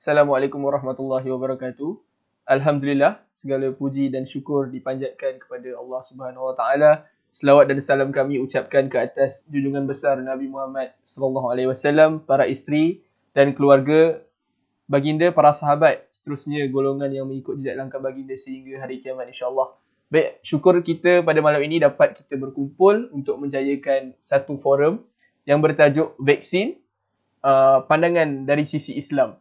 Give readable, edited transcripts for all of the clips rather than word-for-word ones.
Assalamualaikum warahmatullahi wabarakatuh. Alhamdulillah, segala puji dan syukur dipanjatkan kepada Allah Subhanahu Wa Taala. Selawat dan salam kami ucapkan ke atas junjungan besar Nabi Muhammad sallallahu alaihi wasallam, para isteri dan keluarga baginda, para sahabat, seterusnya golongan yang mengikut jejak langkah baginda sehingga hari kiamat insya-Allah. Baik, syukur kita pada malam ini dapat kita berkumpul untuk menjayakan satu forum yang bertajuk vaksin, pandangan dari sisi Islam.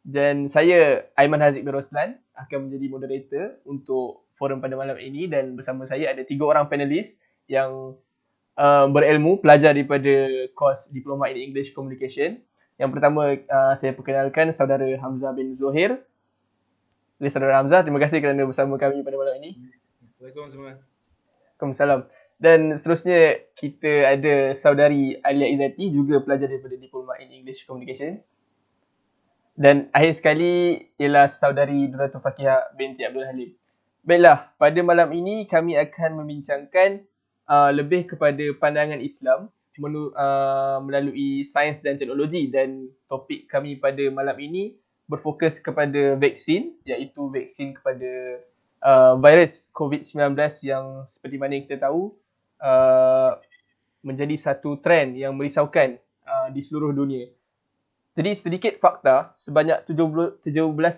Dan saya, Aiman Haziq bin Roslan, akan menjadi moderator untuk forum pada malam ini, dan bersama saya ada 3 orang panelis yang berilmu, pelajar daripada kos Diploma in English Communication. Yang pertama, saya perkenalkan saudara Hamzah bin Zohir. Jadi saudara Hamzah, terima kasih kerana bersama kami pada malam ini. Assalamualaikum semua. Waalaikumsalam. Dan seterusnya kita ada saudari Alia Izzati, juga pelajar daripada Diploma in English Communication. Dan akhir sekali ialah saudari Nuratul Fakihah binti Abdul Halim. Baiklah, pada malam ini kami akan membincangkan lebih kepada pandangan Islam melalui sains dan teknologi, dan topik kami pada malam ini berfokus kepada vaksin, iaitu vaksin kepada virus COVID-19 yang seperti mana kita tahu menjadi satu trend yang merisaukan di seluruh dunia. Jadi sedikit fakta, sebanyak 17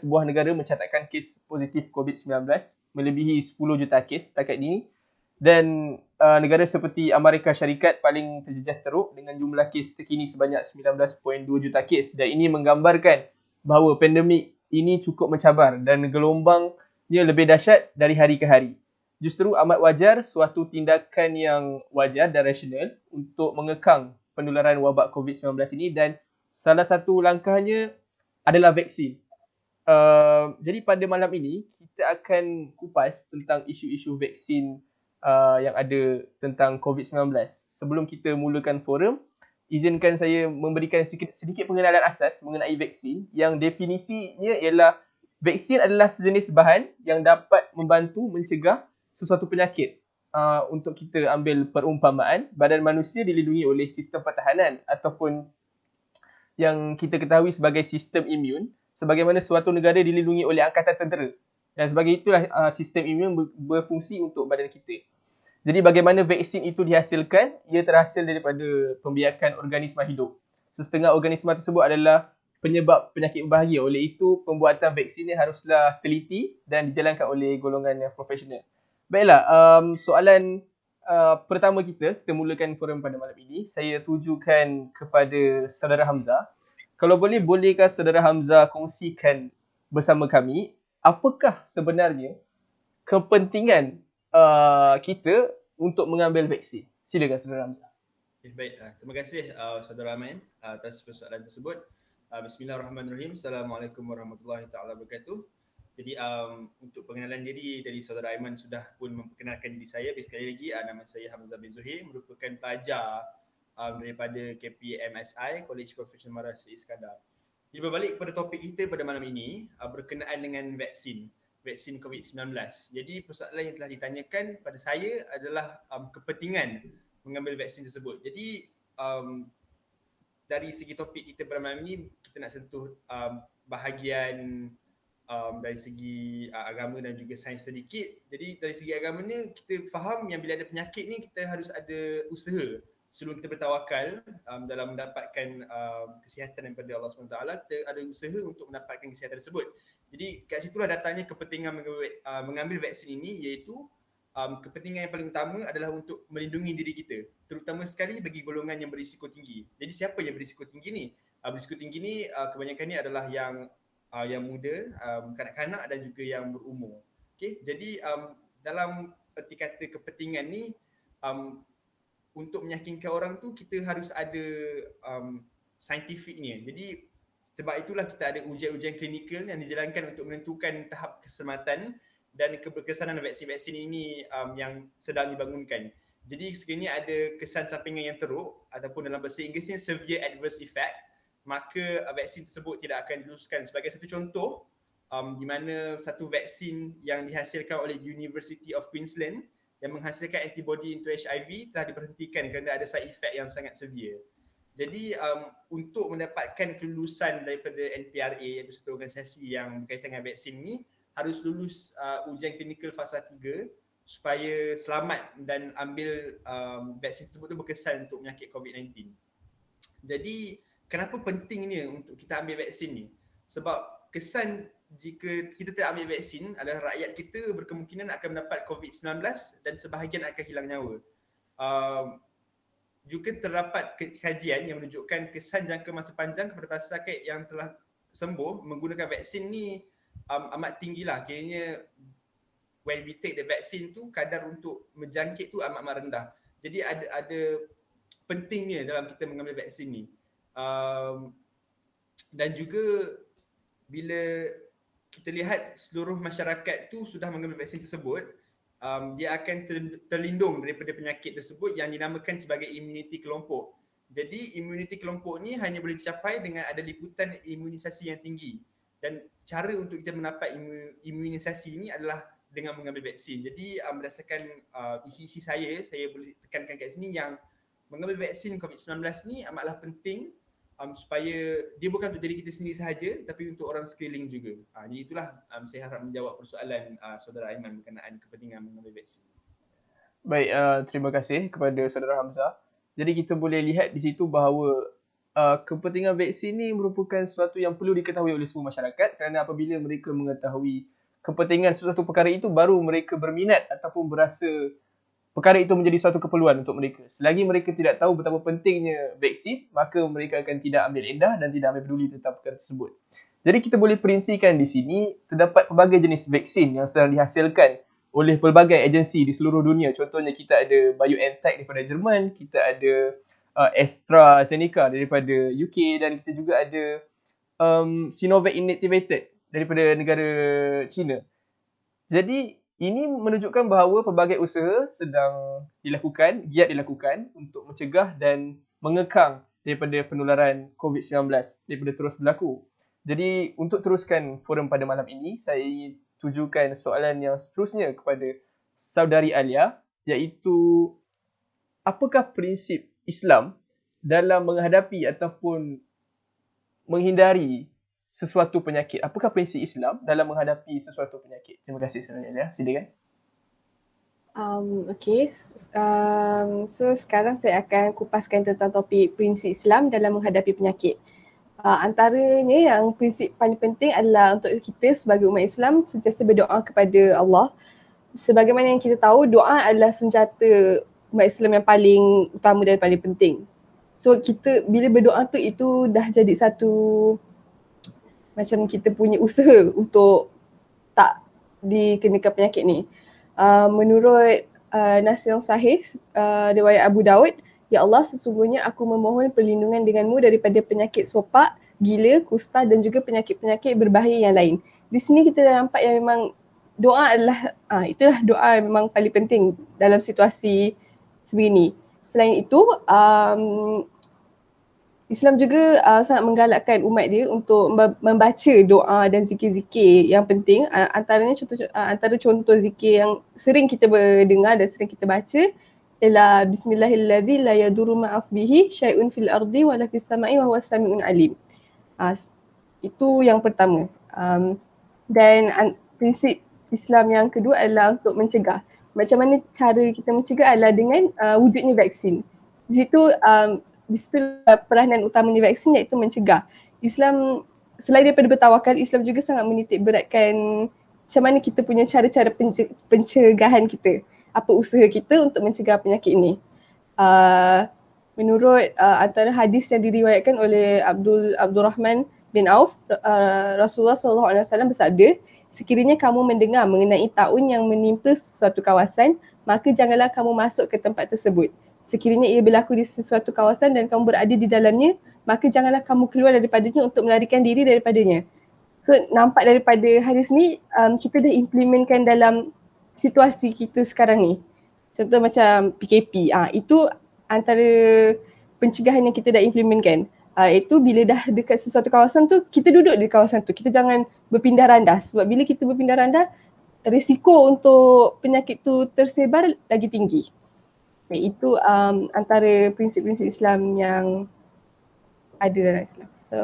buah negara mencatatkan kes positif COVID-19, melebihi 10 juta kes setakat ini. Dan negara seperti Amerika Syarikat paling terjejas teruk dengan jumlah kes terkini sebanyak 19.2 juta kes. Dan ini menggambarkan bahawa pandemik ini cukup mencabar dan gelombangnya lebih dahsyat dari hari ke hari. Justru amat wajar, suatu tindakan yang wajar dan rasional untuk mengekang penularan wabak COVID-19 ini, dan salah satu langkahnya adalah vaksin. Jadi pada malam ini kita akan kupas tentang isu-isu vaksin yang ada tentang COVID-19. Sebelum kita mulakan forum, izinkan saya memberikan sedikit pengenalan asas mengenai vaksin, yang definisinya ialah vaksin adalah sejenis bahan yang dapat membantu mencegah sesuatu penyakit. Untuk kita ambil perumpamaan, badan manusia dilindungi oleh sistem pertahanan ataupun yang kita ketahui sebagai sistem imun, sebagaimana suatu negara dilindungi oleh angkatan tentera. Dan sebagai itulah sistem imun berfungsi untuk badan kita. Jadi bagaimana vaksin itu dihasilkan? Ia terhasil daripada pembiakan organisma hidup. Setengah organisma tersebut adalah penyebab penyakit berbahaya. Oleh itu, pembuatan vaksin ini haruslah teliti dan dijalankan oleh golongan yang profesional. Baiklah, soalan pertama kita mulakan forum pada malam ini. Saya tujukan kepada saudara Hamzah. Kalau bolehkah saudara Hamzah kongsikan bersama kami apakah sebenarnya kepentingan kita untuk mengambil vaksin? Silakan saudara Hamzah. Baik, terima kasih saudara Aman atas persoalan tersebut. Bismillahirrahmanirrahim. Assalamualaikum warahmatullahi taala wabarakatuh. Jadi untuk pengenalan diri dari saudara Aiman sudah pun memperkenalkan diri saya. Sekali lagi nama saya Hamzah bin Zohir, merupakan pelajar daripada KPMSI, College Professional Mara Seri Iskandar. Jadi berbalik kepada topik kita pada malam ini berkenaan dengan vaksin COVID-19. Jadi persoalan yang telah ditanyakan pada saya adalah kepentingan mengambil vaksin tersebut. Jadi dari segi topik kita pada malam ini, kita nak sentuh bahagian dari segi agama dan juga sains sedikit. Jadi dari segi agamanya, kita faham yang bila ada penyakit ni, kita harus ada usaha sebelum kita bertawakal dalam mendapatkan kesihatan daripada Allah SWT. Kita ada usaha untuk mendapatkan kesihatan tersebut. Jadi kat situlah datangnya kepentingan mengambil vaksin ini, iaitu kepentingan yang paling utama adalah untuk melindungi diri kita, terutama sekali bagi golongan yang berisiko tinggi. Jadi siapa yang berisiko tinggi ni? Berisiko tinggi ni kebanyakan ni adalah yang muda, kanak-kanak dan juga yang berumur. Okay? Jadi dalam erti kata kepentingan ni, untuk meyakinkan orang tu kita harus ada saintifiknya. Jadi sebab itulah kita ada ujian-ujian klinikal yang dijalankan untuk menentukan tahap keselamatan dan keberkesanan vaksin-vaksin ini yang sedang dibangunkan. Jadi sekiranya ada kesan sampingan yang teruk ataupun dalam bahasa Inggerisnya severe adverse effect, maka vaksin tersebut tidak akan diluluskan. Sebagai satu contoh, di mana satu vaksin yang dihasilkan oleh University of Queensland yang menghasilkan antibody untuk HIV telah diberhentikan kerana ada side effect yang sangat severe. Jadi untuk mendapatkan kelulusan daripada NPRA, iaitu satu organisasi yang berkaitan dengan vaksin ni, harus lulus ujian klinikal fasa 3 supaya selamat dan ambil vaksin tersebut tu berkesan untuk penyakit COVID-19. Jadi kenapa pentingnya untuk kita ambil vaksin ni? Sebab kesan jika kita tidak ambil vaksin adalah rakyat kita berkemungkinan akan mendapat COVID-19 dan sebahagian akan hilang nyawa. Juga terdapat kajian yang menunjukkan kesan jangka masa panjang kepada pesakit yang telah sembuh menggunakan vaksin ni amat tinggilah. Kiranya when we take the vaccine tu, kadar untuk menjangkit tu amat rendah. Jadi ada pentingnya dalam kita mengambil vaksin ni. Dan juga bila kita lihat seluruh masyarakat tu sudah mengambil vaksin tersebut, dia akan terlindung daripada penyakit tersebut yang dinamakan sebagai imuniti kelompok. Jadi imuniti kelompok ni hanya boleh dicapai dengan ada liputan imunisasi yang tinggi. Dan cara untuk kita mendapat imunisasi ni adalah dengan mengambil vaksin. Jadi berdasarkan isi-isi saya boleh tekankan kat sini yang mengambil vaksin COVID-19 ni amatlah penting supaya dia bukan untuk diri kita sendiri sahaja tapi untuk orang sekeliling juga. Jadi itulah saya harap menjawab persoalan saudara Aiman berkenaan kepentingan mengambil vaksin. Baik, terima kasih kepada saudara Hamzah. Jadi kita boleh lihat di situ bahawa kepentingan vaksin ni merupakan sesuatu yang perlu diketahui oleh semua masyarakat, kerana apabila mereka mengetahui kepentingan sesuatu perkara itu, baru mereka berminat ataupun berasa perkara itu menjadi suatu keperluan untuk mereka. Selagi mereka tidak tahu betapa pentingnya vaksin, maka mereka akan tidak ambil endah dan tidak ambil peduli tentang perkara tersebut. Jadi kita boleh perincikan di sini, terdapat pelbagai jenis vaksin yang sedang dihasilkan oleh pelbagai agensi di seluruh dunia. Contohnya kita ada BioNTech daripada Jerman, kita ada AstraZeneca daripada UK dan kita juga ada Sinovac Inactivated daripada negara China. Jadi ini menunjukkan bahawa pelbagai usaha sedang dilakukan, giat dilakukan untuk mencegah dan mengekang daripada penularan COVID-19 daripada terus berlaku. Jadi untuk teruskan forum pada malam ini, saya tujukan soalan yang seterusnya kepada saudari Alia, iaitu apakah prinsip Islam dalam menghadapi ataupun menghindari sesuatu penyakit? Apakah prinsip Islam dalam menghadapi sesuatu penyakit? Terima kasih Saudara Elia. Silakan. Okay. So sekarang saya akan kupaskan tentang topik prinsip Islam dalam menghadapi penyakit. Antaranya yang prinsip paling penting adalah untuk kita sebagai umat Islam sentiasa berdoa kepada Allah. Sebagaimana yang kita tahu, doa adalah senjata umat Islam yang paling utama dan paling penting. So kita bila berdoa tu itu dah jadi satu macam kita punya usaha untuk tak dikenakan penyakit ni. Menurut nas yang sahih riwayat Abu Daud, ya Allah, sesungguhnya aku memohon perlindungan denganmu daripada penyakit sopak, gila, kusta dan juga penyakit-penyakit berbahaya yang lain. Di sini kita dah nampak yang memang doa adalah itulah doa yang memang paling penting dalam situasi sebegini. Selain itu, Islam juga sangat menggalakkan umat dia untuk membaca doa dan zikir-zikir yang penting. Antaranya antara contoh zikir yang sering kita dengar dan sering kita baca ialah Bismillahirrahmanirrahim la yadurru ma'asbihi syai'un fil ardi wa la fis sama'i wa huwas sami'un alim. Itu yang pertama. Dan prinsip Islam yang kedua adalah untuk mencegah. Macam mana cara kita mencegah adalah dengan wujudnya vaksin. Di situ peranan utamanya vaksin iaitu mencegah. Islam selain daripada bertawakal, Islam juga sangat menitik beratkan macam mana kita punya cara-cara pencegahan kita. Apa usaha kita untuk mencegah penyakit ini. Menurut antara hadis yang diriwayatkan oleh Abdul Rahman bin Auf, Rasulullah SAW bersabda, sekiranya kamu mendengar mengenai taun yang menimpa suatu kawasan, maka janganlah kamu masuk ke tempat tersebut. Sekiranya ia berlaku di sesuatu kawasan dan kamu berada di dalamnya, maka janganlah kamu keluar daripadanya untuk melarikan diri daripadanya. So nampak daripada hadis ni, kita dah implementkan dalam situasi kita sekarang ni. Contoh macam PKP, itu antara pencegahan yang kita dah implementkan. Itu bila dah dekat sesuatu kawasan tu, kita duduk di kawasan tu. Kita jangan berpindah randah. Sebab bila kita berpindah randah, risiko untuk penyakit tu tersebar lagi tinggi. Itu antara prinsip-prinsip Islam yang ada dalam Islam. So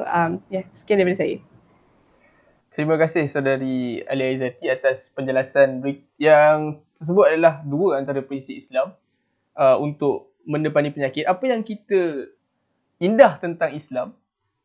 sekian daripada saya. Terima kasih saudari Alia Izzati atas penjelasan yang tersebut adalah dua antara prinsip Islam untuk mendepani penyakit. Apa yang kita indah tentang Islam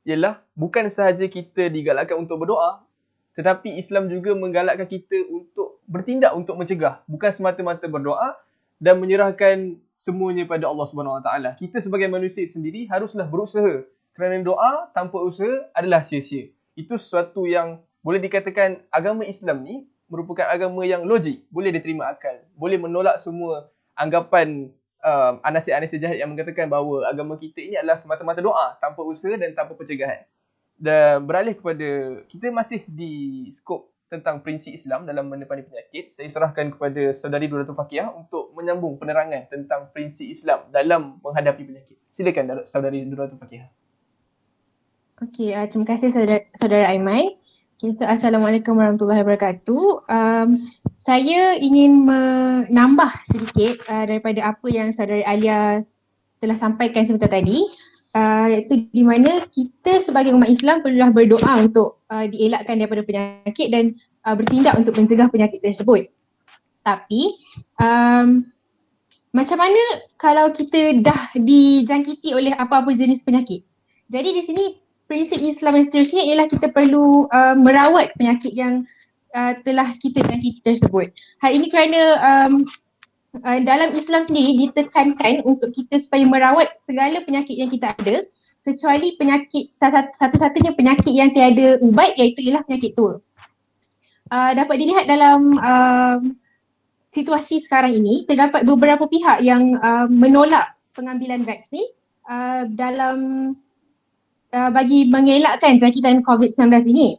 ialah bukan sahaja kita digalakkan untuk berdoa, tetapi Islam juga menggalakkan kita untuk bertindak untuk mencegah, bukan semata-mata berdoa dan menyerahkan semuanya pada Allah Subhanahu Wa Taala. Kita sebagai manusia sendiri haruslah berusaha, kerana doa tanpa usaha adalah sia-sia. Itu sesuatu yang boleh dikatakan agama Islam ni merupakan agama yang logik, boleh diterima akal, boleh menolak semua anggapan anasir-anasir jahat yang mengatakan bahawa agama kita ini adalah semata-mata doa tanpa usaha dan tanpa pencegahan. Dan beralih kepada, kita masih di skop tentang prinsip Islam dalam mendepani penyakit. Saya serahkan kepada saudari Nuratul Fakihah untuk menyambung penerangan tentang prinsip Islam dalam menghadapi penyakit. Silakan saudari Nuratul Fakihah. Okey, terima kasih saudara Aiman. Okay, so Assalamualaikum warahmatullahi wabarakatuh. Saya ingin menambah sedikit daripada apa yang saudara Alia telah sampaikan sebentar tadi, iaitu di mana kita sebagai umat Islam perlulah berdoa untuk dielakkan daripada penyakit dan bertindak untuk mencegah penyakit tersebut. Tapi macam mana kalau kita dah dijangkiti oleh apa-apa jenis penyakit? Jadi di sini prinsip Islam yang seterusnya ialah kita perlu merawat penyakit yang telah kita jangkiti tersebut. Hal ini kerana dalam Islam sendiri ditekankan untuk kita supaya merawat segala penyakit yang kita ada, kecuali penyakit, satu-satunya penyakit yang tiada ubat, iaitu ialah penyakit tua. Dapat dilihat dalam situasi sekarang ini, terdapat beberapa pihak yang menolak pengambilan vaksin dalam bagi mengelakkan jangkitan COVID-19 ini.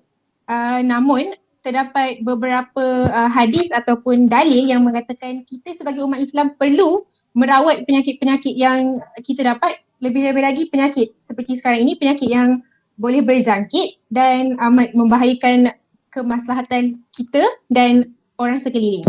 Namun terdapat beberapa hadis ataupun dalil yang mengatakan kita sebagai umat Islam perlu merawat penyakit-penyakit yang kita dapat, lebih-lebih lagi penyakit seperti sekarang ini, penyakit yang boleh berjangkit dan amat membahayakan kemaslahatan kita dan orang sekeliling.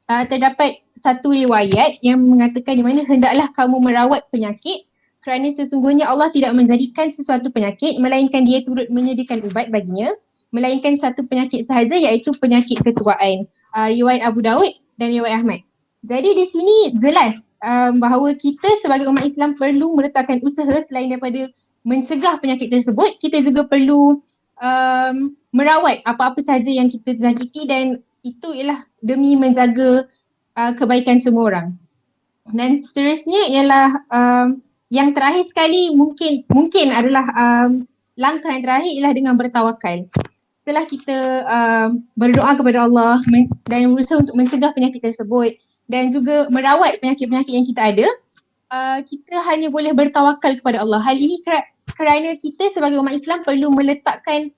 Terdapat satu riwayat yang mengatakan di mana hendaklah kamu merawat penyakit kerana sesungguhnya Allah tidak menjadikan sesuatu penyakit melainkan Dia turut menyediakan ubat baginya, melainkan satu penyakit sahaja, iaitu penyakit ketuaan. Riwayat Abu Daud dan riwayat Ahmad. Jadi di sini jelas bahawa kita sebagai umat Islam perlu meletakkan usaha selain daripada mencegah penyakit tersebut, kita juga perlu merawat apa-apa sahaja yang kita jangkiti, dan itu ialah demi menjaga kebaikan semua orang. Dan seterusnya ialah yang terakhir sekali mungkin adalah langkah yang terakhir ialah dengan bertawakal. Setelah kita berdoa kepada Allah dan berusaha untuk mencegah penyakit tersebut dan juga merawat penyakit-penyakit yang kita ada, kita hanya boleh bertawakal kepada Allah. Hal ini kerana kita sebagai umat Islam perlu meletakkan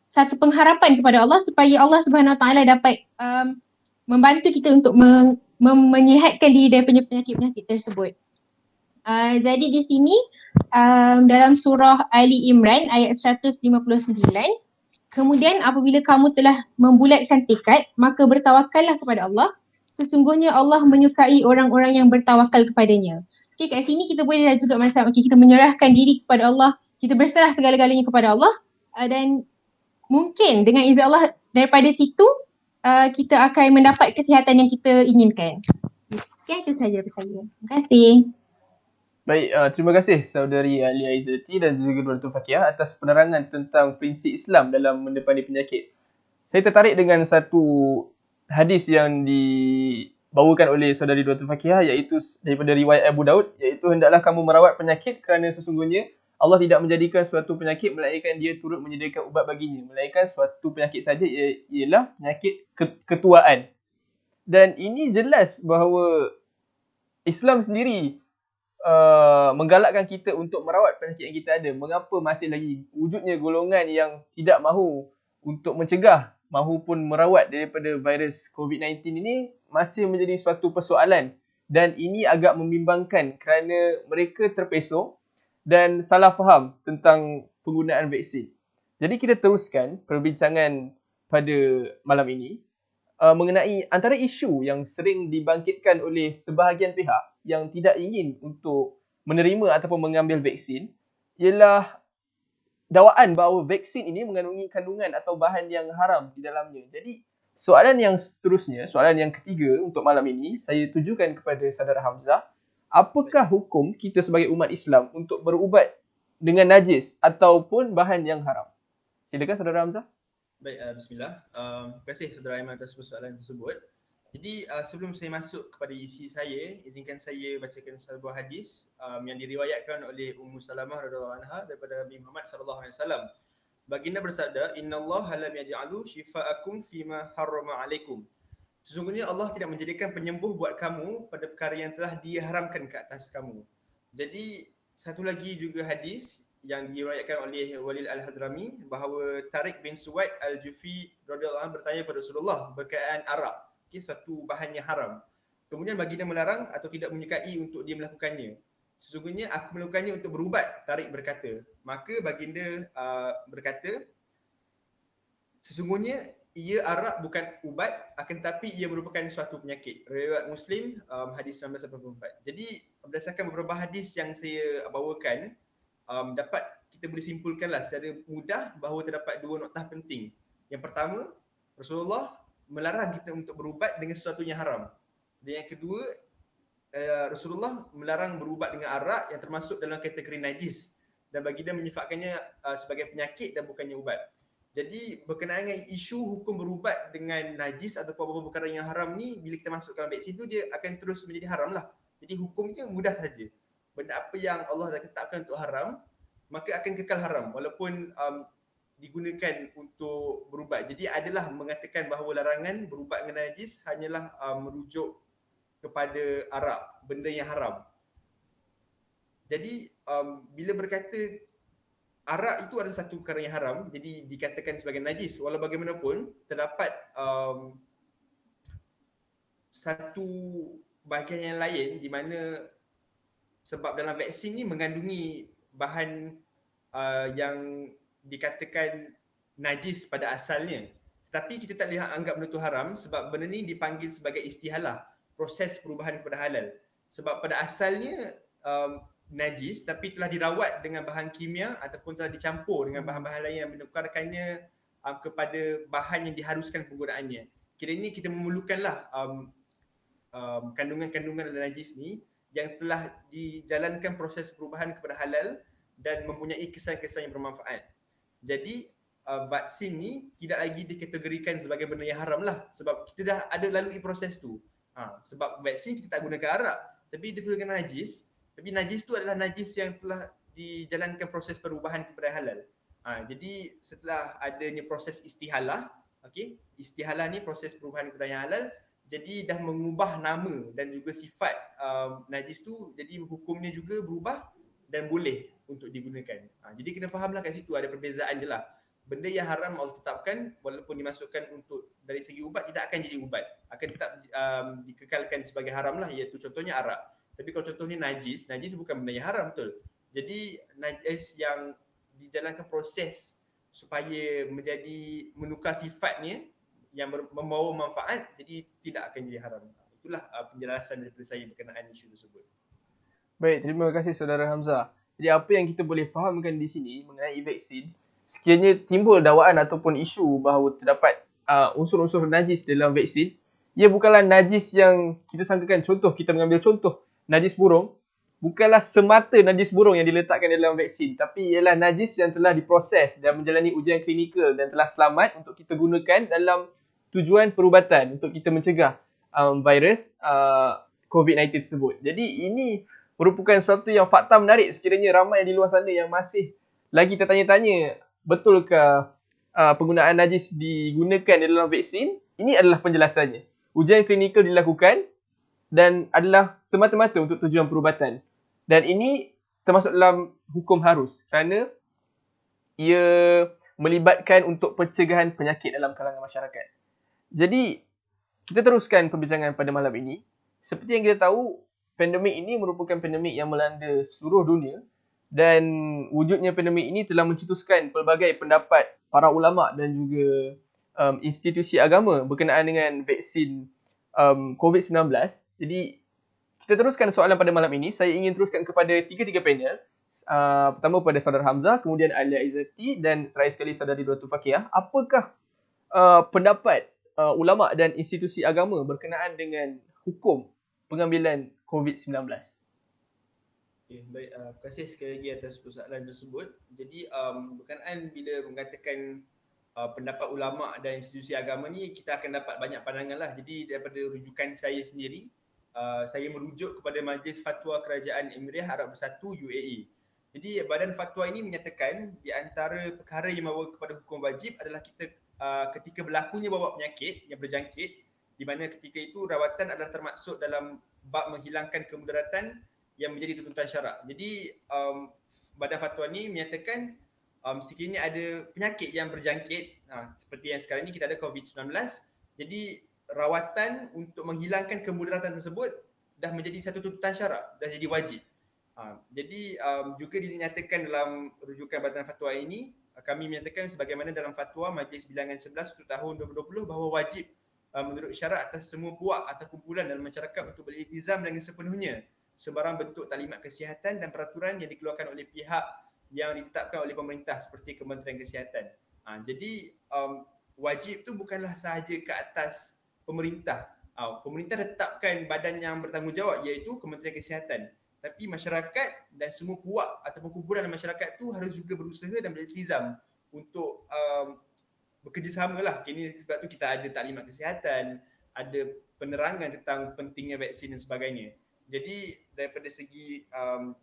satu pengharapan kepada Allah supaya Allah Subhanahu Wa Taala dapat membantu kita untuk menyihatkan diri daripada penyakit-penyakit tersebut. Jadi di sini dalam surah Ali Imran ayat 159, kemudian apabila kamu telah membulatkan tekad, maka bertawakallah kepada Allah. Sesungguhnya Allah menyukai orang-orang yang bertawakal kepadanya. Okay, kat sini kita boleh juga macam kita menyerahkan diri kepada Allah, kita berserah segala-galanya kepada Allah, dan mungkin dengan izin Allah daripada situ kita akan mendapat kesihatan yang kita inginkan. Okay, itu sahaja dari saya. Terima kasih. Baik, terima kasih saudari Alia Izzati dan juga Nuratul Fakihah atas penerangan tentang prinsip Islam dalam mendepani penyakit. Saya tertarik dengan satu hadis yang dibawakan oleh saudari Nuratul Fakihah, iaitu daripada riwayat Abu Daud, iaitu hendaklah kamu merawat penyakit kerana sesungguhnya Allah tidak menjadikan suatu penyakit melainkan Dia turut menyediakan ubat baginya, melainkan suatu penyakit saja, ialah penyakit ketuaan. Dan ini jelas bahawa Islam sendiri menggalakkan kita untuk merawat penyakit yang kita ada. Mengapa masih lagi wujudnya golongan yang tidak mahu untuk mencegah mahupun merawat daripada virus COVID-19 ini masih menjadi suatu persoalan, dan ini agak membimbangkan kerana mereka terpesong dan salah faham tentang penggunaan vaksin. Jadi kita teruskan perbincangan pada malam ini mengenai antara isu yang sering dibangkitkan oleh sebahagian pihak yang tidak ingin untuk menerima ataupun mengambil vaksin ialah dakwaan bahawa vaksin ini mengandungi kandungan atau bahan yang haram di dalamnya. Jadi soalan yang seterusnya, soalan yang ketiga untuk malam ini, saya tujukan kepada saudara Hamzah. Apakah hukum kita sebagai umat Islam untuk berubat dengan najis ataupun bahan yang haram? Silakan saudara Hamzah. Baik, bismillah. Terima kasih saudara Aiman atas persoalan tersebut. Jadi sebelum saya masuk kepada isi saya, izinkan saya bacakan sebuah hadis yang diriwayatkan oleh Ummu Salamah radhiyallahu anha daripada Nabi Muhammad sallallahu alaihi wasallam. Baginda bersabda, "Innallaha lam yaj'alu shifaakum fima harrama 'alaikum." Sesungguhnya Allah tidak menjadikan penyembuh buat kamu pada perkara yang telah diharamkan ke atas kamu. Jadi satu lagi juga hadis yang diriwayatkan oleh Walid Al-Hadrami bahawa Tariq bin Suwaid Al-Jufi radhiyallahu anhu bertanya kepada Rasulullah berkaitan arak, suatu bahan yang haram. Kemudian baginda melarang atau tidak menyukai untuk dia melakukannya. Sesungguhnya aku melakukannya untuk berubat, Tariq berkata. Maka baginda berkata, sesungguhnya ia arak bukan ubat, akan tetapi ia merupakan suatu penyakit. Riwayat Muslim, hadis 1984. Jadi berdasarkan beberapa hadis yang saya bawakan, dapat kita boleh simpulkanlah secara mudah bahawa terdapat dua noktah penting. Yang pertama, Rasulullah melarang kita untuk berubat dengan sesuatu yang haram. Dan yang kedua, Rasulullah melarang berubat dengan arak yang termasuk dalam kategori najis dan baginda menyifatkannya sebagai penyakit dan bukannya ubat. Jadi berkenaan dengan isu hukum berubat dengan najis atau apa-apa perkara yang haram ni, bila kita masukkan vaksin tu dia akan terus menjadi haram lah. Jadi hukumnya mudah saja. Benda apa yang Allah dah tetapkan untuk haram, maka akan kekal haram walaupun digunakan untuk berubat. Jadi adalah mengatakan bahawa larangan berubat dengan najis hanyalah merujuk kepada arak, benda yang haram. Jadi bila berkata arak itu adalah satu perkara yang haram, jadi dikatakan sebagai najis. Walau bagaimanapun terdapat satu bahagian yang lain di mana sebab dalam vaksin ni mengandungi bahan yang dikatakan najis pada asalnya. Tetapi kita tak boleh anggap benda tu haram sebab benda ni dipanggil sebagai istihalah, proses perubahan kepada halal. Sebab pada asalnya najis tapi telah dirawat dengan bahan kimia ataupun telah dicampur dengan bahan-bahan lain yang menukarkannya kepada bahan yang diharuskan penggunaannya. Kiranya kita memerlukanlah kandungan-kandungan dalam najis ni yang telah dijalankan proses perubahan kepada halal dan mempunyai kesan-kesan yang bermanfaat. Jadi vaksin ni tidak lagi dikategorikan sebagai benda yang haram lah sebab kita dah ada lalui proses tu. Sebab vaksin kita tak gunakan arak tapi dia gunakan najis. Tapi najis tu adalah najis yang telah dijalankan proses perubahan kepada halal. Jadi setelah adanya proses istihalah, istihalah ni proses perubahan kepada yang halal, jadi dah mengubah nama dan juga sifat najis tu, jadi hukumnya juga berubah dan boleh untuk digunakan. Jadi kena fahamlah kat situ ada perbezaan je lah. Benda yang haram Allah tetapkan walaupun dimasukkan untuk dari segi ubat tidak akan jadi ubat. Akan tetap dikekalkan sebagai haram lah, iaitu contohnya arak. Tapi kalau contohnya najis bukan benda yang haram, betul. Jadi najis yang dijalankan proses supaya menjadi menukar sifatnya yang membawa manfaat, jadi tidak akan jadi haram. Itulah penjelasan daripada saya berkenaan isu tersebut. Baik, terima kasih saudara Hamzah. Jadi apa yang kita boleh fahamkan di sini mengenai vaksin, sekiranya timbul dakwaan ataupun isu bahawa terdapat unsur-unsur najis dalam vaksin, ia bukanlah najis yang kita sangkakan. Contoh, kita mengambil contoh najis burung, bukanlah semata najis burung yang diletakkan dalam vaksin, tapi ialah najis yang telah diproses dan menjalani ujian klinikal dan telah selamat untuk kita gunakan dalam tujuan perubatan untuk kita mencegah virus COVID-19 tersebut. Jadi ini merupakan suatu yang fakta menarik sekiranya ramai di luar sana yang masih lagi tertanya-tanya betulkah penggunaan najis digunakan dalam vaksin. Ini adalah penjelasannya. Ujian klinikal dilakukan dan adalah semata-mata untuk tujuan perubatan. Dan ini termasuk dalam hukum harus kerana ia melibatkan untuk pencegahan penyakit dalam kalangan masyarakat. Jadi kita teruskan perbincangan pada malam ini. Seperti yang kita tahu, pandemik ini merupakan pandemik yang melanda seluruh dunia dan wujudnya pandemik ini telah mencetuskan pelbagai pendapat para ulama dan juga institusi agama berkenaan dengan vaksin COVID-19. Jadi kita Kita teruskan soalan pada malam ini. Saya ingin teruskan kepada tiga-tiga panel. Pertama pada Saudara Hamzah, kemudian Alia Izzati dan terakhir sekali Saudari Dr. Fakiyah. Apakah pendapat ulama dan institusi agama berkenaan dengan hukum pengambilan COVID-19? Okay, baik, terima kasih sekali lagi atas persoalan tersebut. Jadi berkenaan bila mengatakan pendapat ulama dan institusi agama ni, kita akan dapat banyak pandangan lah. Jadi daripada rujukan saya sendiri, saya merujuk kepada Majlis Fatwa Kerajaan Emiriah Arab Bersatu UAE. Jadi badan fatwa ini menyatakan di antara perkara yang membawa kepada hukum wajib adalah kita ketika berlakunya wabak penyakit yang berjangkit, di mana ketika itu rawatan adalah termasuk dalam bab menghilangkan kemudaratan yang menjadi tuntutan syarak. Jadi badan fatwa ni menyatakan sekiranya ada penyakit yang berjangkit, seperti yang sekarang ni kita ada COVID-19, jadi rawatan untuk menghilangkan kemudaratan tersebut dah menjadi satu tuntutan syarak, dah jadi wajib. Jadi juga dinyatakan dalam rujukan badan fatwa ini, kami menyatakan sebagaimana dalam fatwa Majlis Bilangan 11 untuk tahun 2020 bahawa wajib menurut syarat atas semua puak atau kumpulan dalam masyarakat untuk beriltizam dengan sepenuhnya sebarang bentuk taklimat kesihatan dan peraturan yang dikeluarkan oleh pihak yang ditetapkan oleh pemerintah seperti Kementerian Kesihatan. Jadi wajib tu bukanlah sahaja ke atas pemerintah. Pemerintah tetapkan badan yang bertanggungjawab iaitu Kementerian Kesihatan. Tapi masyarakat dan semua puak ataupun kumpulan masyarakat tu harus juga berusaha dan beriltizam untuk bekerjasama lah. Kini sebab tu kita ada taklimat kesihatan, ada penerangan tentang pentingnya vaksin dan sebagainya. Jadi daripada segi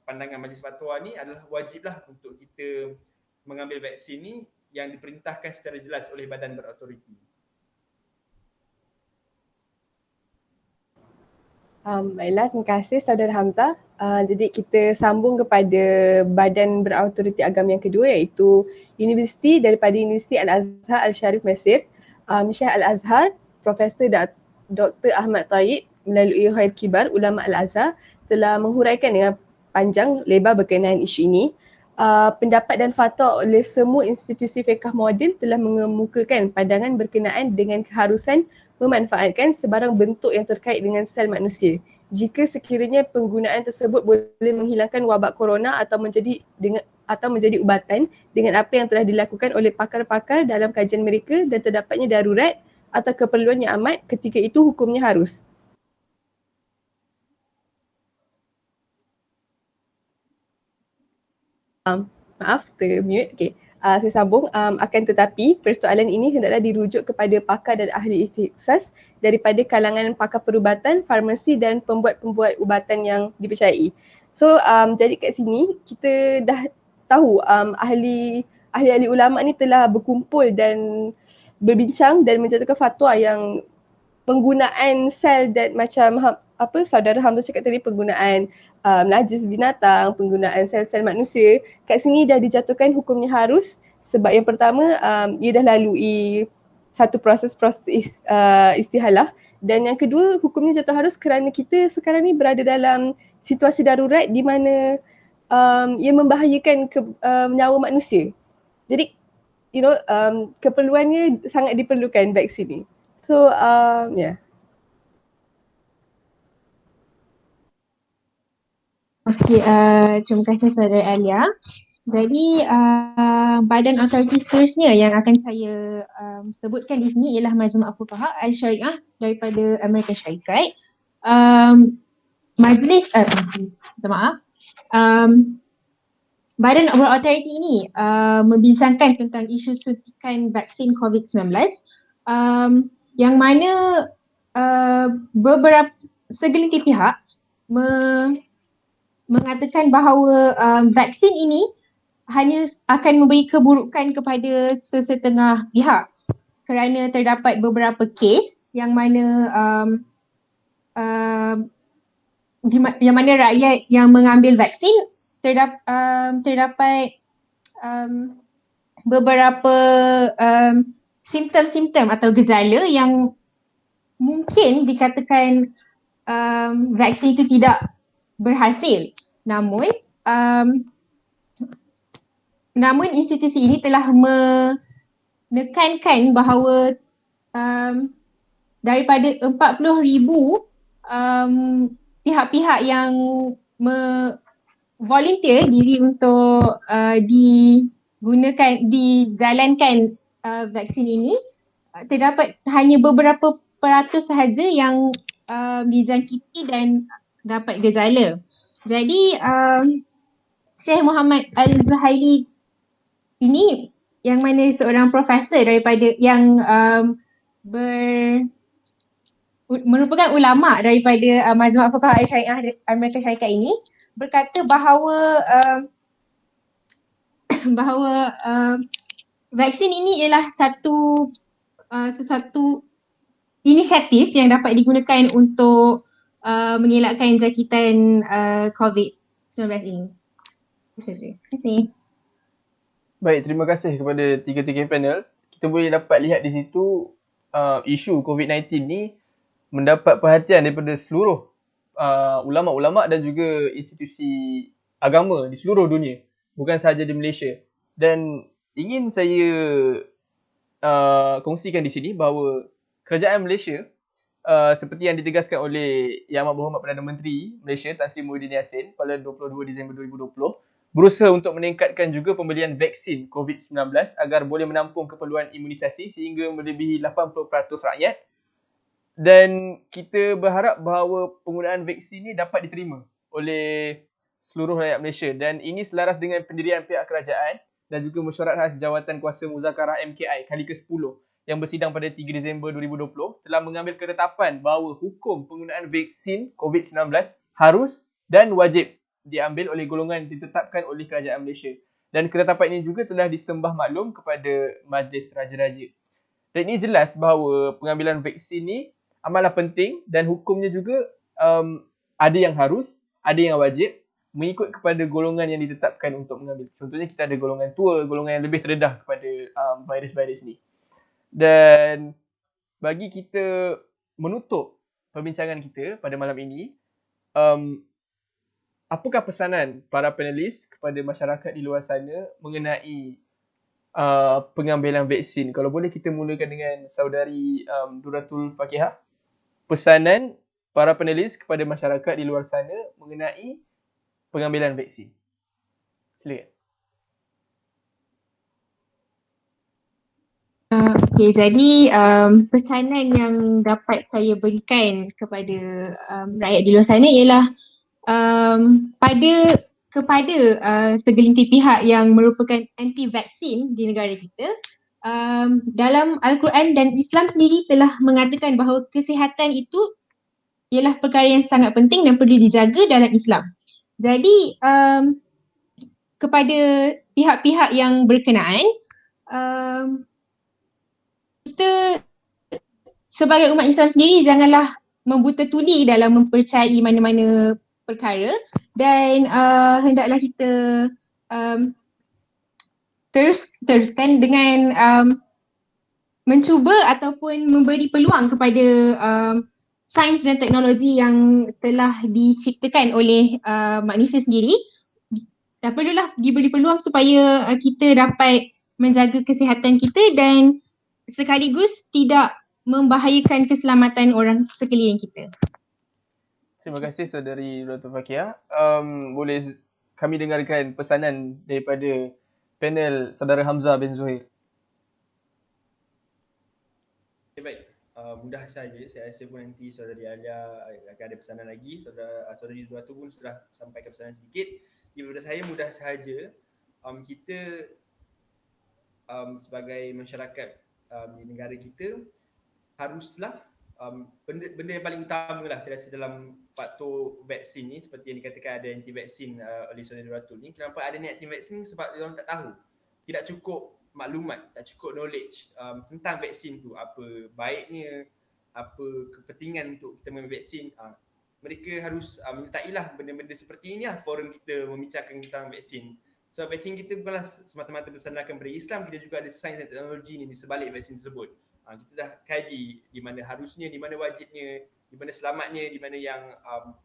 pandangan Majlis Fatwa ni adalah wajiblah untuk kita mengambil vaksin ni yang diperintahkan secara jelas oleh badan berautoriti. Baiklah, terima kasih Saudara Hamzah. Jadi kita sambung kepada badan berautoriti agama yang kedua iaitu Universiti daripada Universiti Al-Azhar Al-Sharif Mesir. Syekh Al-Azhar, Profesor Dr. Ahmad Taib melalui Khair Kibar Ulama Al-Azhar telah menghuraikan dengan panjang lebar berkenaan isu ini. Pendapat dan fatwa oleh semua institusi fiqh moden telah mengemukakan pandangan berkenaan dengan keharusan memanfaatkan sebarang bentuk yang terkait dengan sel manusia jika sekiranya penggunaan tersebut boleh menghilangkan wabak corona atau menjadi ubatan dengan apa yang telah dilakukan oleh pakar-pakar dalam kajian mereka dan terdapatnya darurat atau keperluan yang amat, ketika itu hukumnya harus. Maaf, termute. Okay. Saya sambung. Akan tetapi persoalan ini hendaklah dirujuk kepada pakar dan ahli ikhtisas daripada kalangan pakar perubatan, farmasi dan pembuat-pembuat ubatan yang dipercayai. So jadi kat sini kita dah tahu ahli-ahli ulama ni telah berkumpul dan berbincang dan menjatuhkan fatwa yang penggunaan sel dan macam apa Saudara Hamzah cakap tadi, penggunaan najis binatang, penggunaan sel-sel manusia, kat sini dah dijatuhkan hukumnya harus sebab yang pertama ia dah lalui satu proses istihalah dan yang kedua hukumnya jatuh harus kerana kita sekarang ni berada dalam situasi darurat di mana ia membahayakan nyawa manusia. Jadi keperluannya sangat diperlukan vaksin ni. So yeah. Okey, terima kasih Saudara Alia. Jadi badan otoriti seterusnya yang akan saya sebutkan di sini ialah Majma' Fuqaha Al-Syariah daripada Amerika Syarikat. Badan otoriti ini membincangkan tentang isu suntikan vaksin COVID-19 yang mana beberapa segelintir pihak mengatakan bahawa vaksin ini hanya akan memberi keburukan kepada sesetengah pihak kerana terdapat beberapa kes yang mana yang mana rakyat yang mengambil vaksin terdapat beberapa simptom-simptom atau gejala yang mungkin dikatakan vaksin itu tidak berhasil. Namun institusi ini telah menekankan bahawa daripada 40,000 pihak-pihak yang volunteer diri untuk dijalankan vaksin ini, terdapat hanya beberapa peratus sahaja yang dijangkiti dan dapat gejala. Jadi Syekh Muhammad Al-Zuhaili ini yang mana seorang profesor daripada yang merupakan ulama daripada Majma' Fuqaha Al-Syariah Amerika Syarikat ini berkata bahawa vaksin ini ialah sesuatu inisiatif yang dapat digunakan untuk mengelakkan jangkitan COVID-19 ini. Terima kasih. Baik, terima kasih kepada tiga-tiga panel. Kita boleh dapat lihat di situ isu COVID-19 ni mendapat perhatian daripada seluruh ulama-ulama dan juga institusi agama di seluruh dunia, bukan sahaja di Malaysia. Dan ingin saya kongsikan di sini bahawa kerajaan Malaysia seperti yang ditegaskan oleh Yang Amat Berhormat Perdana Menteri Malaysia Tan Sri Muhyiddin Yassin pada 22 Disember 2020 berusaha untuk meningkatkan juga pembelian vaksin COVID-19 agar boleh menampung keperluan imunisasi sehingga melebihi 80% rakyat. Dan kita berharap bahawa penggunaan vaksin ini dapat diterima oleh seluruh rakyat Malaysia, dan ini selaras dengan pendirian pihak kerajaan dan juga mesyuarat khas Jawatan Kuasa Muzakarah MKI kali ke-10 yang bersidang pada 3 Disember 2020 telah mengambil ketetapan bahawa hukum penggunaan vaksin COVID-19 harus dan wajib diambil oleh golongan ditetapkan oleh kerajaan Malaysia. Dan ketetapan ini juga telah disembah maklum kepada Majlis Raja-Raja. Dan ini jelas bahawa pengambilan vaksin ni amatlah penting dan hukumnya juga ada yang harus, ada yang wajib mengikut kepada golongan yang ditetapkan untuk mengambil. Contohnya kita ada golongan tua, golongan yang lebih terdedah kepada virus-virus ni. Dan bagi kita menutup perbincangan kita pada malam ini, apakah pesanan para panelis kepada masyarakat di luar sana mengenai pengambilan vaksin? Kalau boleh kita mulakan dengan saudari Duratul Fakihah. Pesanan para panelis kepada masyarakat di luar sana mengenai pengambilan vaksin. Silakan. Okay, jadi pesanan yang dapat saya berikan kepada rakyat di luar sana ialah kepada segelintir pihak yang merupakan anti-vaksin di negara kita. Dalam Al-Quran dan Islam sendiri telah mengatakan bahawa kesihatan itu ialah perkara yang sangat penting dan perlu dijaga dalam Islam. Jadi kepada pihak-pihak yang berkenaan, kita sebagai umat Islam sendiri janganlah membuta tuli dalam mempercayai mana-mana perkara, dan hendaklah kita teruskan dengan mencuba ataupun memberi peluang kepada sains dan teknologi yang telah diciptakan oleh manusia sendiri. Dan perlulah diberi peluang supaya kita dapat menjaga kesihatan kita dan sekaligus tidak membahayakan keselamatan orang sekeliling kita. Terima kasih saudari Dr. Fakihah. Boleh kami dengarkan pesanan daripada panel saudara Hamzah bin Zuhair. Okay, baik. Mudah saja. Saya rasa pun nanti saudari Alia akan ada pesanan lagi. Saudari Duratul pun sudah sampaikan pesanan sedikit. Daripada saya mudah sahaja. Kita sebagai masyarakat di negara kita haruslah benda yang paling utama lah saya rasa dalam faktor vaksin ni, seperti yang dikatakan ada anti-vaksin oleh saudara Duratul ni. Kenapa ada ni anti-vaksin? Sebab dia orang tak tahu. Tidak cukup maklumat, tak cukup knowledge tentang vaksin tu, apa baiknya, apa kepentingan untuk kita mengambil vaksin. Mereka harus menyertailah benda-benda seperti ini lah forum kita membicarakan tentang vaksin. So vaksin kita bukanlah semata-mata bersandarkan pada Islam, kita juga ada sains dan teknologi ni di sebalik vaksin tersebut. Kita dah kaji di mana harusnya, di mana wajibnya, di mana selamatnya, di mana yang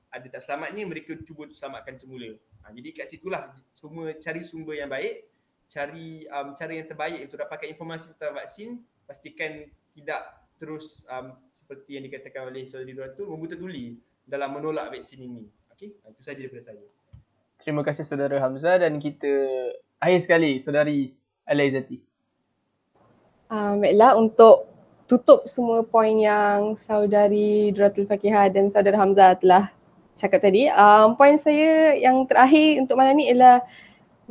ada tak selamatnya, mereka cuba selamatkan semula. Jadi kat situlah semua cari sumber yang baik, cari cara yang terbaik untuk dapatkan informasi tentang vaksin. Pastikan tidak terus seperti yang dikatakan oleh saudari Duratul, membuta tuli dalam menolak vaksin ini. Okey, itu saja daripada saya. Terima kasih Saudara Hamzah dan kita akhir sekali Saudari Alia Izzati. Baiklah, untuk tutup semua poin yang Saudari Duratul Fakihah dan Saudara Hamzah telah cakap tadi, poin saya yang terakhir untuk malam ni ialah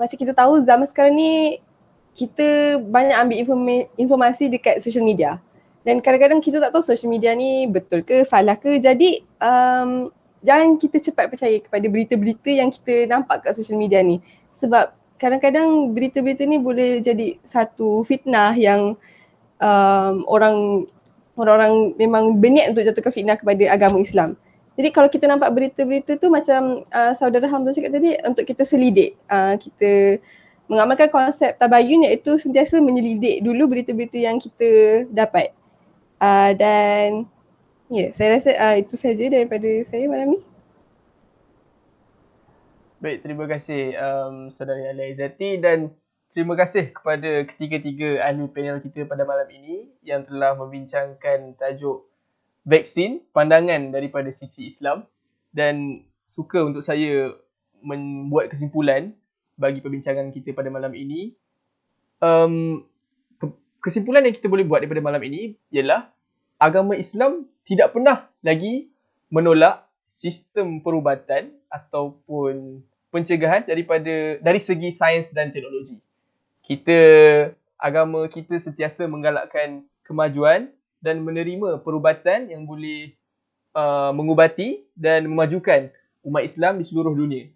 macam kita tahu zaman sekarang ni kita banyak ambil informasi dekat social media dan kadang-kadang kita tak tahu social media ni betul ke salah ke. Jadi jangan kita cepat percaya kepada berita-berita yang kita nampak kat social media ni, sebab kadang-kadang berita-berita ni boleh jadi satu fitnah yang orang-orang memang berniat untuk jatuhkan fitnah kepada agama Islam. Jadi kalau kita nampak berita-berita tu macam Saudara Hamzah cakap tadi, untuk kita selidik, kita mengamalkan konsep tabayun, iaitu sentiasa menyelidik dulu berita-berita yang kita dapat. Dan saya rasa itu saja daripada saya malam ni. Baik, terima kasih Saudari Alia Izzati dan terima kasih kepada ketiga-tiga ahli panel kita pada malam ini yang telah membincangkan tajuk vaksin, pandangan daripada sisi Islam, dan suka untuk saya membuat kesimpulan bagi perbincangan kita pada malam ini. Kesimpulan yang kita boleh buat daripada malam ini ialah agama Islam tidak pernah lagi menolak sistem perubatan ataupun pencegahan dari segi sains dan teknologi. Agama kita sentiasa menggalakkan kemajuan dan menerima perubatan yang boleh mengubati dan memajukan umat Islam di seluruh dunia.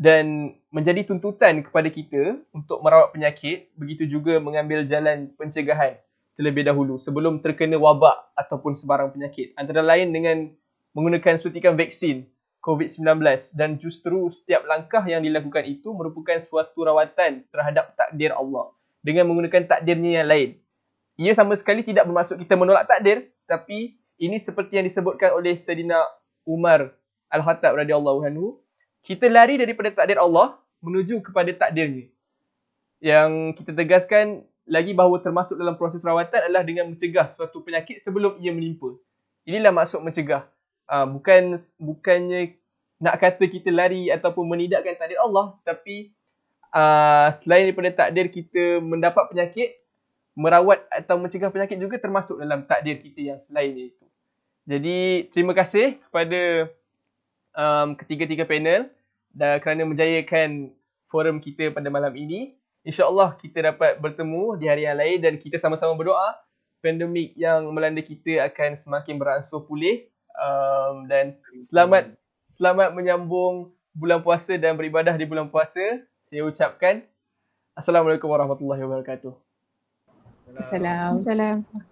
Dan menjadi tuntutan kepada kita untuk merawat penyakit, begitu juga mengambil jalan pencegahan terlebih dahulu sebelum terkena wabak ataupun sebarang penyakit. Antara lain dengan menggunakan suntikan vaksin COVID-19, dan justru setiap langkah yang dilakukan itu merupakan suatu rawatan terhadap takdir Allah dengan menggunakan takdirnya yang lain. Ia sama sekali tidak bermaksud kita menolak takdir, tapi ini seperti yang disebutkan oleh Sayyidina Umar Al-Khattab radhiyallahu anhu, kita lari daripada takdir Allah menuju kepada takdirnya. Yang kita tegaskan lagi bahawa termasuk dalam proses rawatan adalah dengan mencegah suatu penyakit sebelum ia menimpa. Inilah maksud mencegah. Bukannya nak kata kita lari ataupun menidakkan takdir Allah, tapi selain daripada takdir kita mendapat penyakit, merawat atau mencegah penyakit juga termasuk dalam takdir kita yang selainnya itu. Jadi terima kasih kepada ketiga-tiga panel dan kerana menjayakan forum kita pada malam ini. InsyaAllah kita dapat bertemu di hari yang lain dan kita sama-sama berdoa pandemik yang melanda kita akan semakin beransur pulih. Dan selamat menyambung bulan puasa dan beribadah di bulan puasa. Saya ucapkan Assalamualaikum warahmatullahi wabarakatuh. Assalamualaikum.